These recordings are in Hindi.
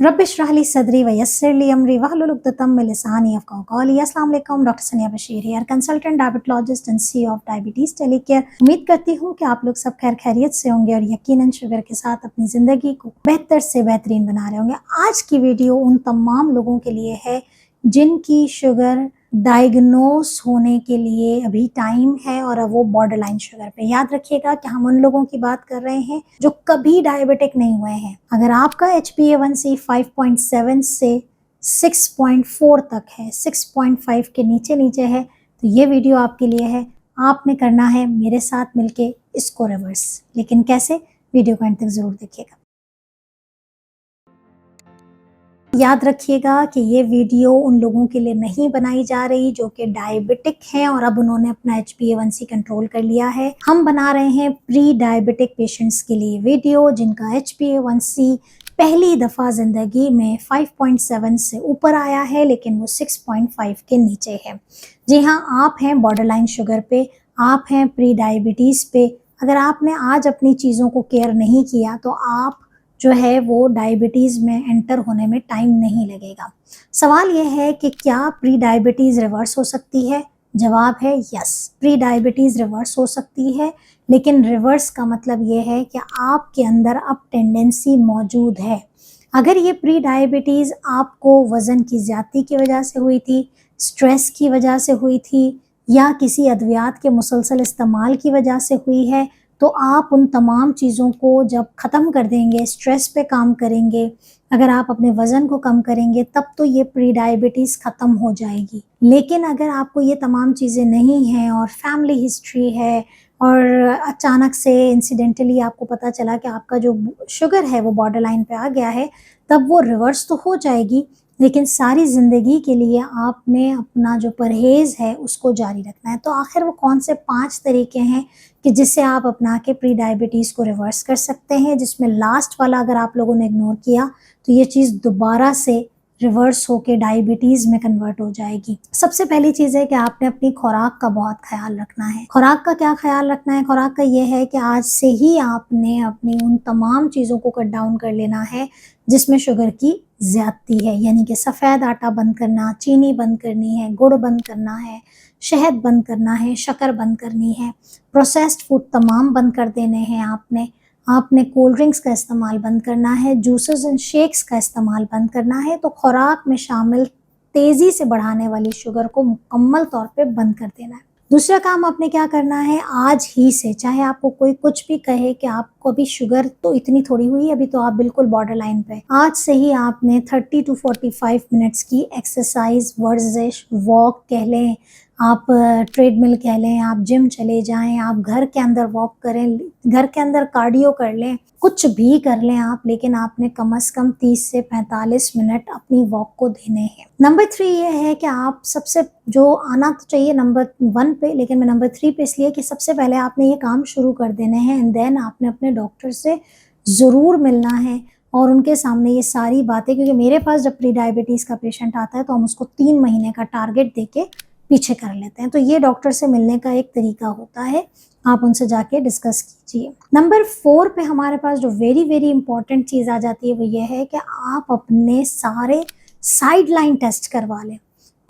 रब इश्रह ली सदरी वयस्सिर ली अमरी वहलुल उक़्दतम मिन लिसानी यफ़क़हू क़ौली। अस्सलाम वालेकुम, डॉक्टर सनिया Bashir here, consultant diabetologist and CEO of diabetes टेलीकेयर। उम्मीद करती हूँ कि आप लोग सब खैर खैरियत से होंगे और यकीनन शुगर के साथ अपनी ज़िंदगी को बेहतर से बेहतरीन बना रहे होंगे। आज की वीडियो उन तमाम लोगों के लिए है जिनकी शुगर डायग्नोस होने के लिए अभी टाइम है और अब वो बॉर्डर लाइन शुगर पे। याद रखिएगा कि हम उन लोगों की बात कर रहे हैं जो कभी डायबिटिक नहीं हुए हैं। अगर आपका HbA1c 5.7 से 6.4 तक है, 6.5 के नीचे नीचे है, तो ये वीडियो आपके लिए है। आपने करना है मेरे साथ मिलके इसको रिवर्स। लेकिन कैसे? वीडियो को अंत तक जरूर देखिएगा। याद रखिएगा कि ये वीडियो उन लोगों के लिए नहीं बनाई जा रही जो कि डायबिटिक हैं और अब उन्होंने अपना HbA1c कंट्रोल कर लिया है। हम बना रहे हैं प्री डायबिटिक पेशेंट्स के लिए वीडियो जिनका HbA1c पहली दफ़ा ज़िंदगी में 5.7 से ऊपर आया है लेकिन वो 6.5 के नीचे है। जी हाँ, आप हैं बॉर्डर लाइन शुगर पे, आप हैं प्री डायबिटीज़ पे। अगर आपने आज अपनी चीज़ों को केयर नहीं किया तो आप जो है वो डायबिटीज़ में एंटर होने में टाइम नहीं लगेगा। सवाल ये है कि क्या प्री डायबिटीज़ रिवर्स हो सकती है? जवाब है यस, प्री डायबिटीज़ रिवर्स हो सकती है, लेकिन रिवर्स का मतलब ये है कि आपके अंदर अब टेंडेंसी मौजूद है। अगर ये प्री डायबिटीज़ आपको वज़न की ज़्यादती की वजह से हुई थी, स्ट्रेस की वजह से हुई थी या किसी अद्वियात के मुसलसल इस्तेमाल की वजह से हुई है, तो आप उन तमाम चीज़ों को जब ख़त्म कर देंगे, स्ट्रेस पे काम करेंगे, अगर आप अपने वज़न को कम करेंगे तब तो ये प्री डायबिटीज़ ख़त्म हो जाएगी। लेकिन अगर आपको ये तमाम चीज़ें नहीं हैं और फैमिली हिस्ट्री है और अचानक से इंसिडेंटली आपको पता चला कि आपका जो शुगर है वो बॉर्डर लाइन पे आ गया है, तब वो रिवर्स तो हो जाएगी, लेकिन सारी ज़िंदगी के लिए आपने अपना जो परहेज़ है उसको जारी रखना है। तो आखिर वो कौन से 5 तरीके हैं कि जिससे आप अपना के प्री डायबिटीज़ को रिवर्स कर सकते हैं, जिसमें लास्ट वाला अगर आप लोगों ने इग्नोर किया तो ये चीज़ दोबारा से रिवर्स होके डायबिटीज़ में कन्वर्ट हो जाएगी। सबसे पहली चीज़ है कि आपने अपनी खुराक का बहुत ख़्याल रखना है। खुराक का क्या ख़्याल रखना है? खुराक का ये है कि आज से ही आपने अपनी उन तमाम चीज़ों को कट डाउन कर लेना है जिसमें शुगर की ज़्यादती है, यानी कि सफ़ेद आटा बंद करना, चीनी बंद करनी है, गुड़ बंद करना है, शहद बंद करना है, शक्कर बंद करनी है, प्रोसेस्ड फूड तमाम बंद कर देने हैं आपने कोल्ड ड्रिंक्स का इस्तेमाल बंद करना है, जूसेस एंड शेक्स का इस्तेमाल बंद करना है। तो खुराक में शामिल तेज़ी से बढ़ाने वाली शुगर को मुकम्मल तौर पे बंद कर देना है। दूसरा काम आपने क्या करना है, आज ही से, चाहे आपको कोई कुछ भी कहे कि आपको अभी शुगर तो इतनी थोड़ी हुई, अभी तो आप बिल्कुल बॉर्डर लाइन पे, आज से ही आपने 30 टू 45 मिनट्स की एक्सरसाइज, वर्जिश, वॉक कह लें, आप ट्रेडमिल कह लें, आप जिम चले जाएं, आप घर के अंदर वॉक करें, घर के अंदर कार्डियो कर लें, कुछ भी कर लें आप, लेकिन आपने कम से कम 30 से 45 मिनट अपनी वॉक को देने हैं। नंबर 3 ये है कि आप सबसे जो आना तो चाहिए नंबर 1 पे, लेकिन मैं नंबर 3 पे इसलिए कि सबसे पहले आपने ये काम शुरू कर देने हैं एंड देन आपने अपने डॉक्टर से ज़रूर मिलना है और उनके सामने ये सारी बातें, क्योंकि मेरे पास जब प्री डायबिटीज़ का पेशेंट आता है तो हम उसको 3 महीने का टारगेट देके पीछे कर लेते हैं। तो ये डॉक्टर से मिलने का एक तरीका होता है, आप उनसे जाके डिस्कस कीजिए। नंबर 4 पे हमारे पास जो वेरी इंपॉर्टेंट चीज़ आ जाती है वो ये है कि आप अपने सारे साइड लाइन टेस्ट करवा लें।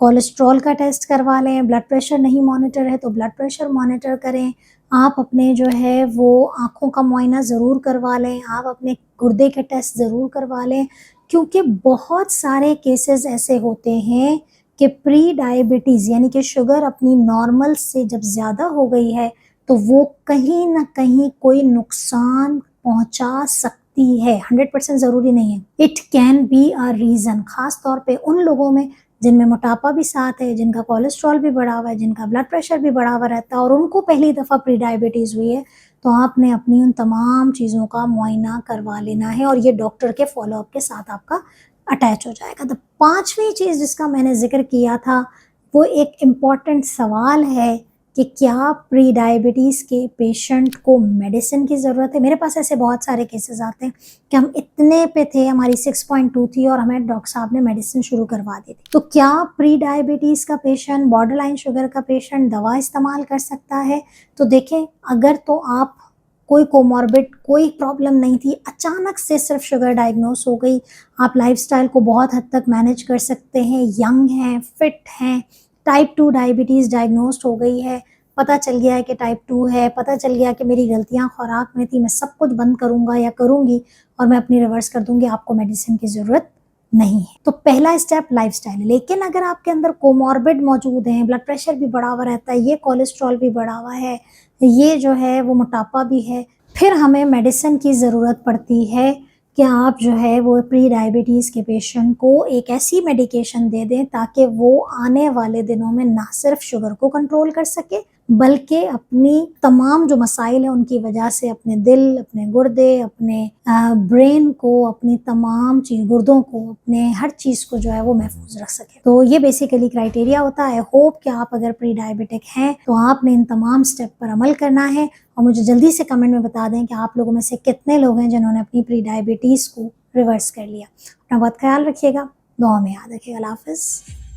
कोलेस्ट्रॉल का टेस्ट करवा लें, ब्लड प्रेशर नहीं मॉनिटर है तो ब्लड प्रेशर मॉनिटर करें, आप अपने जो है वो आँखों का मुआयना ज़रूर करवा लें, आप अपने गुर्दे के टेस्ट ज़रूर करवा लें, क्योंकि बहुत सारे केसेस ऐसे होते हैं कि प्री डायबिटीज़ यानी कि शुगर अपनी नॉर्मल से जब ज़्यादा हो गई है तो वो कहीं न कहीं कोई नुकसान पहुंचा सकती है। 100% ज़रूरी नहीं है। It can be a reason, ख़ास तौर पे उन लोगों में जिनमें मोटापा भी साथ है, जिनका कोलेस्ट्रॉल भी बढ़ा हुआ है, जिनका ब्लड प्रेशर भी बढ़ा हुआ रहता है और उनको पहली दफ़ा प्री डायबिटीज़ हुई है, तो आपने अपनी उन तमाम चीज़ों का मुआयना करवा लेना है और ये डॉक्टर के फ़ॉलो-अप के साथ आपका अटैच हो जाएगा। तो 5वीं चीज़ जिसका मैंने ज़िक्र किया था, वो एक इम्पॉर्टेंट सवाल है कि क्या प्री डायबिटीज़ के पेशेंट को मेडिसिन की ज़रूरत है? मेरे पास ऐसे बहुत सारे केसेस आते हैं कि हम इतने पे थे, हमारी 6.2 थी और हमें डॉक्टर साहब ने मेडिसिन शुरू करवा दी थी। तो क्या प्री डायबिटीज़ का पेशेंट, बॉर्डर लाइन शुगर का पेशेंट दवा इस्तेमाल कर सकता है? तो देखें, अगर तो आप कोई कोमॉर्बिड कोई प्रॉब्लम नहीं थी, अचानक से सिर्फ शुगर डायग्नोस हो गई। आप लाइफस्टाइल को बहुत हद तक मैनेज कर सकते हैं, यंग हैं, फिट हैं, टाइप 2 डायबिटीज़ डायग्नोस्ड हो गई है, पता चल गया है कि टाइप 2 है, पता चल गया कि मेरी गलतियाँ खुराक में थी, मैं सब कुछ बंद करूँगा या करूँगी और मैं अपनी रिवर्स कर दूँगी, आपको मेडिसिन की ज़रूरत नहीं है। तो पहला स्टेप लाइफस्टाइल है। लेकिन अगर आपके अंदर कोमॉर्बिड मौजूद हैं, ब्लड प्रेशर भी बढ़ा हुआ रहता है, ये कोलेस्ट्रॉल भी बढ़ा हुआ है, ये जो है वो मोटापा भी है, फिर हमें मेडिसिन की ज़रूरत पड़ती है कि आप जो है वो प्री डायबिटीज़ के पेशेंट को एक ऐसी मेडिकेशन दे दें ताकि वो आने वाले दिनों में ना सिर्फ शुगर को कंट्रोल कर सके, बल्कि अपनी तमाम जो मसाइल हैं उनकी वजह से अपने दिल, अपने गुर्दे, अपने ब्रेन को, अपनी तमाम गुर्दों को, अपने हर चीज़ को जो है वो महफूज रख सके। तो ये बेसिकली क्राइटेरिया होता है। होप कि आप अगर प्री डायबिटिक हैं तो आपने इन तमाम स्टेप पर अमल करना है और मुझे जल्दी से कमेंट में बता दें कि आप लोगों में से कितने लोग हैं जिन्होंने अपनी प्री डायबिटीज़ को रिवर्स कर लिया। अपना बहुत ख्याल रखिएगा, दुआ में याद रखिएगा। अल्लाह हाफ़िज़।